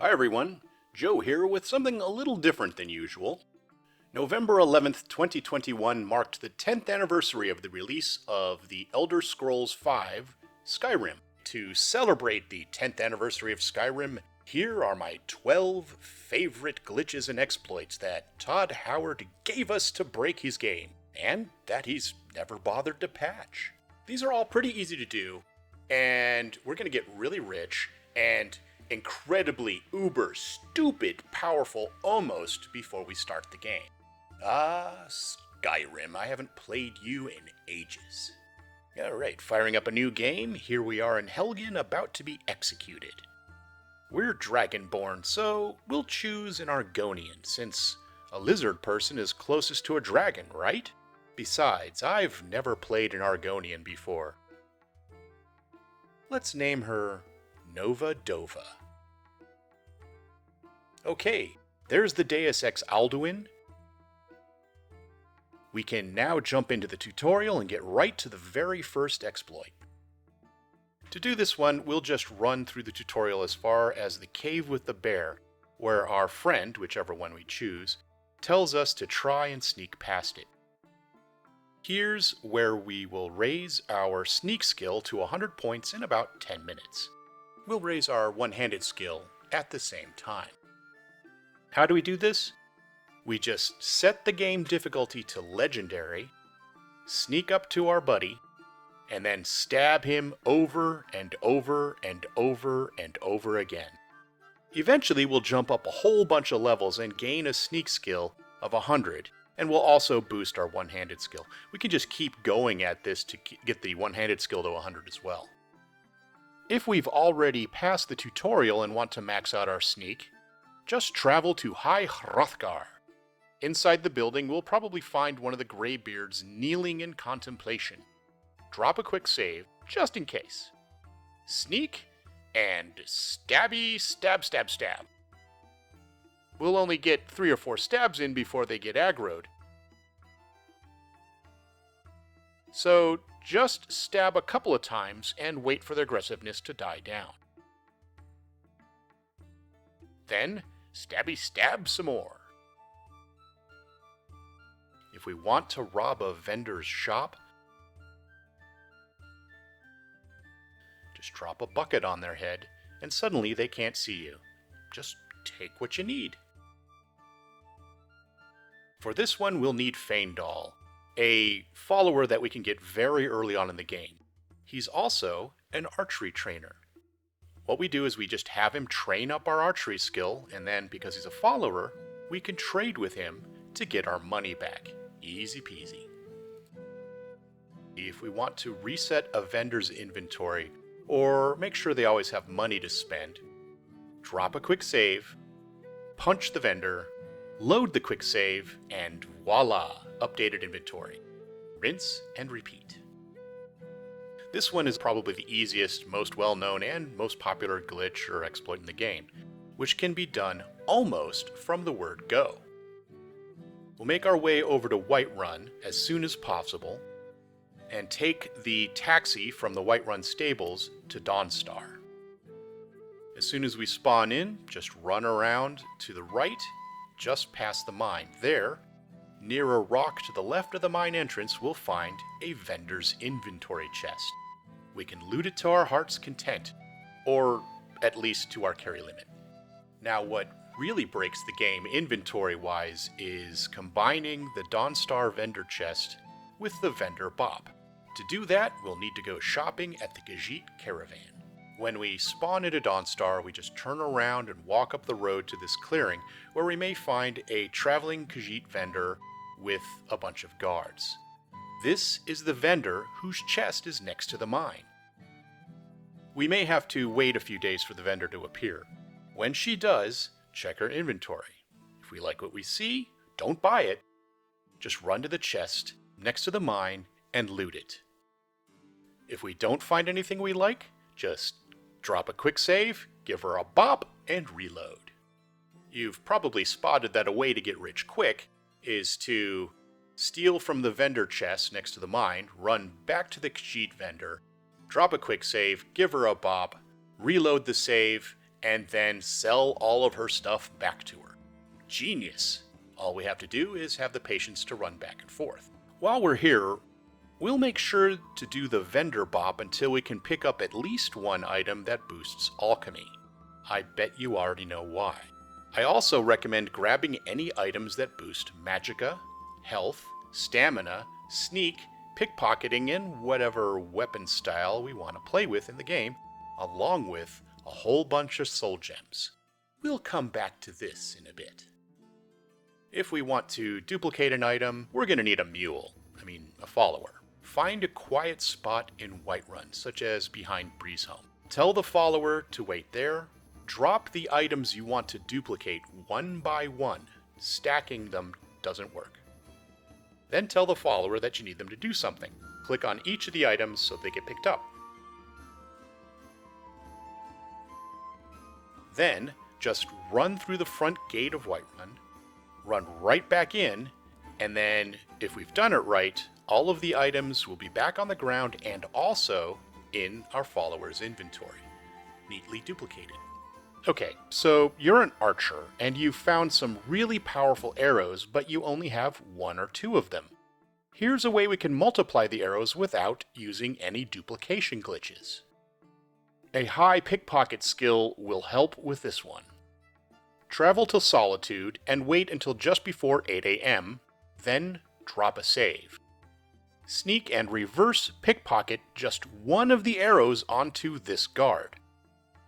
Hi everyone, Joe here with something a little different than usual. November 11th, 2021 marked the 10th anniversary of the release of The Elder Scrolls V: Skyrim. To celebrate the 10th anniversary of Skyrim, here are my 12 favorite glitches and exploits that Todd Howard gave us to break his game, and that he's never bothered to patch. These are all pretty easy to do, and we're going to get really rich and incredibly uber stupid powerful almost before we start the game. Skyrim, I haven't played you in ages. Alright, firing up a new game. Here we are in Helgen, about to be executed. We're Dragonborn, so we'll choose an Argonian, since a lizard person is closest to a dragon, right? Besides, I've never played an Argonian before. Let's name her Nova Dova. Okay, there's the Deus Ex Alduin. We can now jump into the tutorial and get right to the very first exploit. To do this one, we'll just run through the tutorial as far as the Cave with the Bear, where our friend, whichever one we choose, tells us to try and sneak past it. Here's where we will raise our sneak skill to 100 points in about 10 minutes. We'll raise our one-handed skill at the same time. How do we do this? We just set the game difficulty to legendary, sneak up to our buddy, and then stab him over and over and over and over again. Eventually we'll jump up a whole bunch of levels and gain a sneak skill of 100, and we'll also boost our one-handed skill. We can just keep going at this to get the one-handed skill to 100 as well. If we've already passed the tutorial and want to max out our sneak, just travel to High Hrothgar. Inside the building, we'll probably find one of the Greybeards kneeling in contemplation. Drop a quick save, just in case. Sneak, and stabby, stab, stab, stab. We'll only get 3 or 4 stabs in before they get aggroed. So just stab a couple of times and wait for their aggressiveness to die down. Then, stabby stab some more. If we want to rob a vendor's shop, just drop a bucket on their head, and suddenly they can't see you. Just take what you need. For this one, we'll need Feindal, a follower that we can get very early on in the game. He's also an archery trainer. What we do is we just have him train up our archery skill, and then, because he's a follower, we can trade with him to get our money back. Easy peasy. If we want to reset a vendor's inventory, or make sure they always have money to spend, drop a quick save, punch the vendor, load the quick save, and voila, updated inventory. Rinse and repeat. This one is probably the easiest, most well-known, and most popular glitch or exploit in the game, which can be done almost from the word go. We'll make our way over to Whiterun as soon as possible, and take the taxi from the Whiterun stables to Dawnstar. As soon as we spawn in, just run around to the right, just past the mine. There, near a rock to the left of the mine entrance, we'll find a vendor's inventory chest. We can loot it to our heart's content, or at least to our carry limit. Now, what really breaks the game inventory-wise is combining the Dawnstar vendor chest with the vendor bop. To do that, we'll need to go shopping at the Khajit Caravan. When we spawn into Dawnstar, we just turn around and walk up the road to this clearing, where we may find a traveling Khajit vendor with a bunch of guards. This is the vendor whose chest is next to the mine. We may have to wait a few days for the vendor to appear. When she does, check her inventory. If we like what we see, don't buy it. Just run to the chest next to the mine and loot it. If we don't find anything we like, just drop a quick save, give her a bop, and reload. You've probably spotted that a way to get rich quick is to steal from the vendor chest next to the mine, run back to the Khajit vendor, drop a quick save, give her a bop, reload the save, and then sell all of her stuff back to her. Genius! All we have to do is have the patience to run back and forth. While we're here, we'll make sure to do the vendor bop until we can pick up at least one item that boosts alchemy. I bet you already know why. I also recommend grabbing any items that boost magicka, health, stamina, sneak, pickpocketing, and whatever weapon style we want to play with in the game, along with a whole bunch of soul gems. We'll come back to this in a bit. If we want to duplicate an item, we're going to need a follower. Find a quiet spot in Whiterun, such as behind Breezeholm. Tell the follower to wait there. Drop the items you want to duplicate one by one. Stacking them doesn't work. Then tell the follower that you need them to do something. Click on each of the items so they get picked up. Then, just run through the front gate of Whiterun, run right back in, and then, if we've done it right, all of the items will be back on the ground and also in our follower's inventory, neatly duplicated. Okay, so you're an archer, and you've found some really powerful arrows, but you only have one or two of them. Here's a way we can multiply the arrows without using any duplication glitches. A high pickpocket skill will help with this one. Travel to Solitude and wait until just before 8 a.m., then drop a save. Sneak and reverse pickpocket just one of the arrows onto this guard.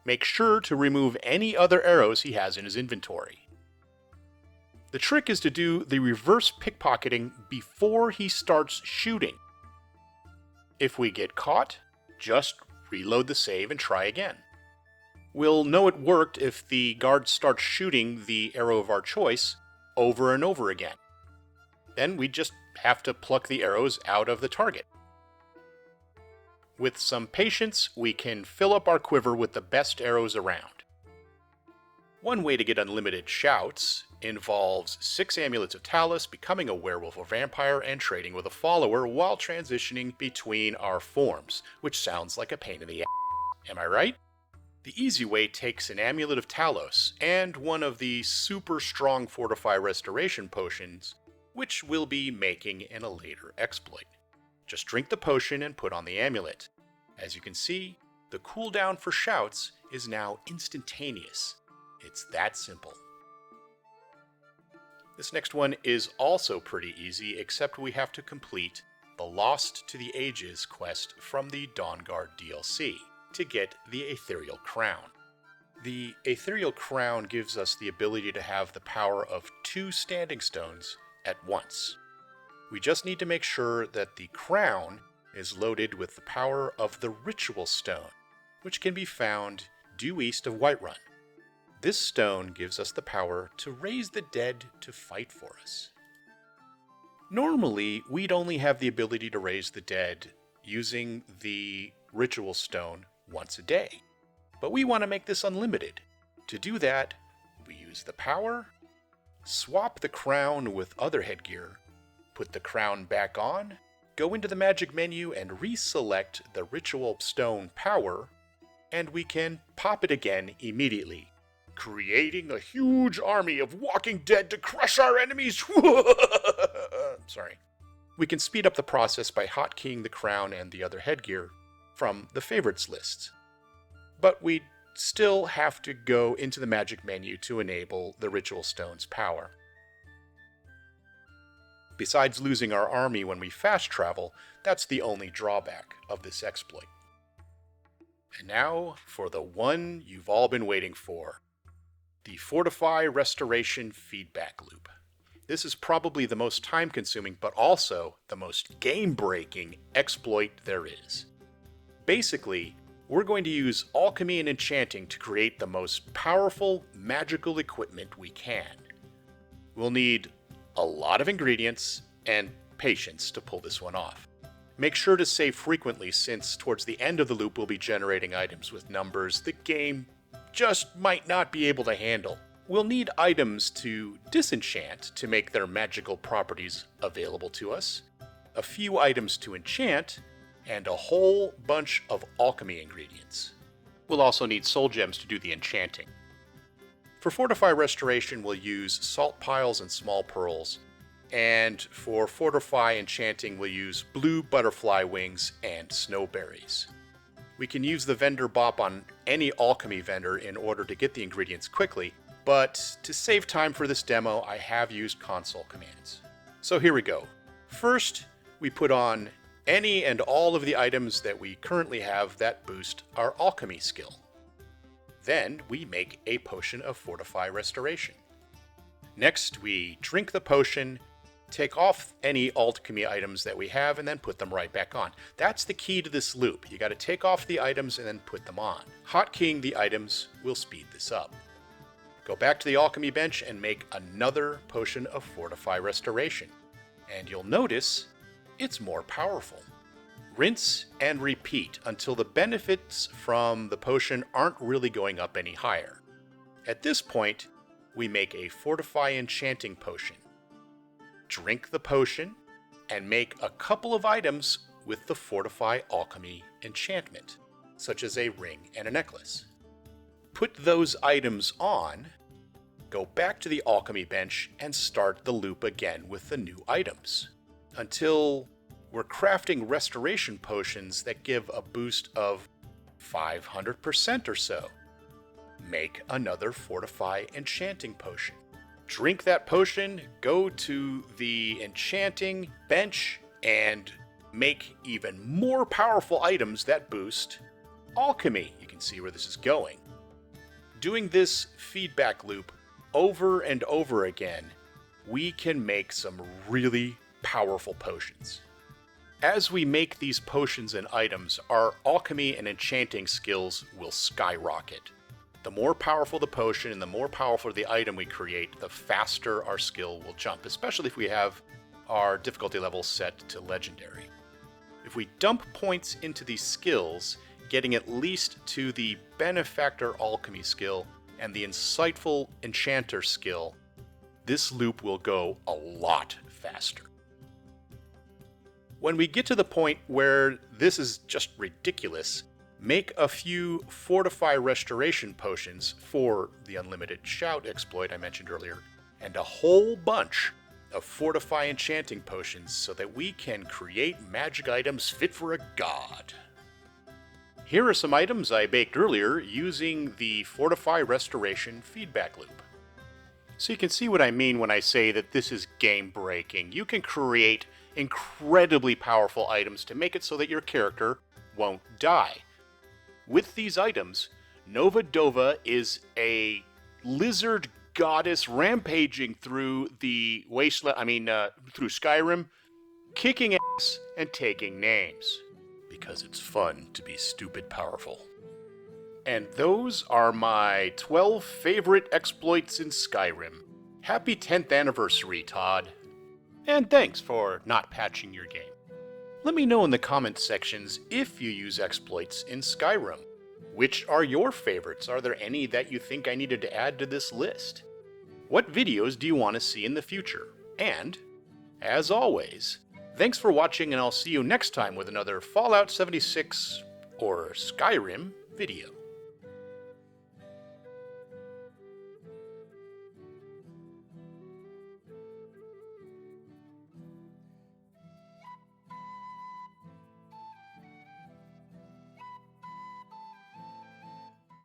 Make sure to remove any other arrows he has in his inventory. The trick is to do the reverse pickpocketing before he starts shooting. If we get caught, just reload the save and try again. We'll know it worked if the guard starts shooting the arrow of our choice over and over again. Then we just have to pluck the arrows out of the target. With some patience, we can fill up our quiver with the best arrows around. One way to get unlimited shouts involves 6 amulets of Talus, becoming a werewolf or vampire, and trading with a follower while transitioning between our forms, which sounds like a pain in the ass. Am I right? The easy way takes an amulet of Talos and one of the super strong Fortify restoration potions, which we'll be making in a later exploit. Just drink the potion and put on the amulet. As you can see, the cooldown for shouts is now instantaneous. It's that simple. This next one is also pretty easy, except we have to complete the Lost to the Ages quest from the Dawnguard DLC to get the Ethereal Crown. The Ethereal Crown gives us the ability to have the power of 2 standing stones at once. We just need to make sure that the crown is loaded with the power of the Ritual Stone, which can be found due east of Whiterun. This stone gives us the power to raise the dead to fight for us. Normally, we'd only have the ability to raise the dead using the Ritual Stone once a day, but we want to make this unlimited. To do that, we use the power, swap the crown with other headgear, put the crown back on, go into the magic menu and reselect the Ritual Stone power, and we can pop it again immediately, creating a huge army of walking dead to crush our enemies. Sorry. We can speed up the process by hotkeying the crown and the other headgear from the favorites list. But we still have to go into the magic menu to enable the Ritual Stone's power. Besides losing our army when we fast travel, that's the only drawback of this exploit. And now for the one you've all been waiting for, the Fortify Restoration Feedback Loop. This is probably the most time-consuming, but also the most game-breaking exploit there is. Basically, we're going to use alchemy and enchanting to create the most powerful magical equipment we can. We'll need a lot of ingredients and patience to pull this one off. Make sure to save frequently, since towards the end of the loop we'll be generating items with numbers the game just might not be able to handle. We'll need items to disenchant to make their magical properties available to us, a few items to enchant, and a whole bunch of alchemy ingredients. we'll also need soul gems to do the enchanting. For Fortify Restoration, we'll use salt piles and small pearls. And for Fortify Enchanting, we'll use blue butterfly wings and snowberries. We can use the vendor bop on any alchemy vendor in order to get the ingredients quickly, but to save time for this demo, I have used console commands. So here we go. First, we put on any and all of the items that we currently have that boost our alchemy skill. Then we make a potion of Fortify Restoration. Next, we drink the potion, take off any alchemy items that we have, and then put them right back on. That's the key to this loop. You got to take off the items and then put them on. Hotkeying the items will speed this up. Go back to the alchemy bench and make another potion of Fortify Restoration. And you'll notice it's more powerful. Rinse and repeat until the benefits from the potion aren't really going up any higher. At this point, we make a Fortify Enchanting potion. Drink the potion and make a couple of items with the Fortify Alchemy enchantment, such as a ring and a necklace. Put those items on, go back to the alchemy bench, and start the loop again with the new items, until we're crafting restoration potions that give a boost of 500% or so. Make another Fortify Enchanting potion. Drink that potion, go to the enchanting bench, and make even more powerful items that boost alchemy. You can see where this is going. Doing this feedback loop over and over again, we can make some really powerful potions. As we make these potions and items, our alchemy and enchanting skills will skyrocket. The more powerful the potion and the more powerful the item we create, the faster our skill will jump, especially if we have our difficulty level set to legendary. If we dump points into these skills, getting at least to the benefactor alchemy skill and the insightful enchanter skill, this loop will go a lot faster. When we get to the point where this is just ridiculous, make a few Fortify Restoration potions for the Unlimited Shout exploit I mentioned earlier, and a whole bunch of Fortify Enchanting potions so that we can create magic items fit for a god. Here are some items I baked earlier using the Fortify Restoration feedback loop. So you can see what I mean when I say that this is game-breaking. You can create incredibly powerful items to make it so that your character won't die. With these items, Nova Dova is a lizard goddess rampaging through the wasteland, through Skyrim, kicking ass and taking names. Because it's fun to be stupid powerful. And those are my 12 favorite exploits in Skyrim. Happy 10th anniversary, Todd. And thanks for not patching your game. Let me know in the comments sections if you use exploits in Skyrim. Which are your favorites? Are there any that you think I needed to add to this list? What videos do you want to see in the future? And, as always, thanks for watching, and I'll see you next time with another Fallout 76 or Skyrim video.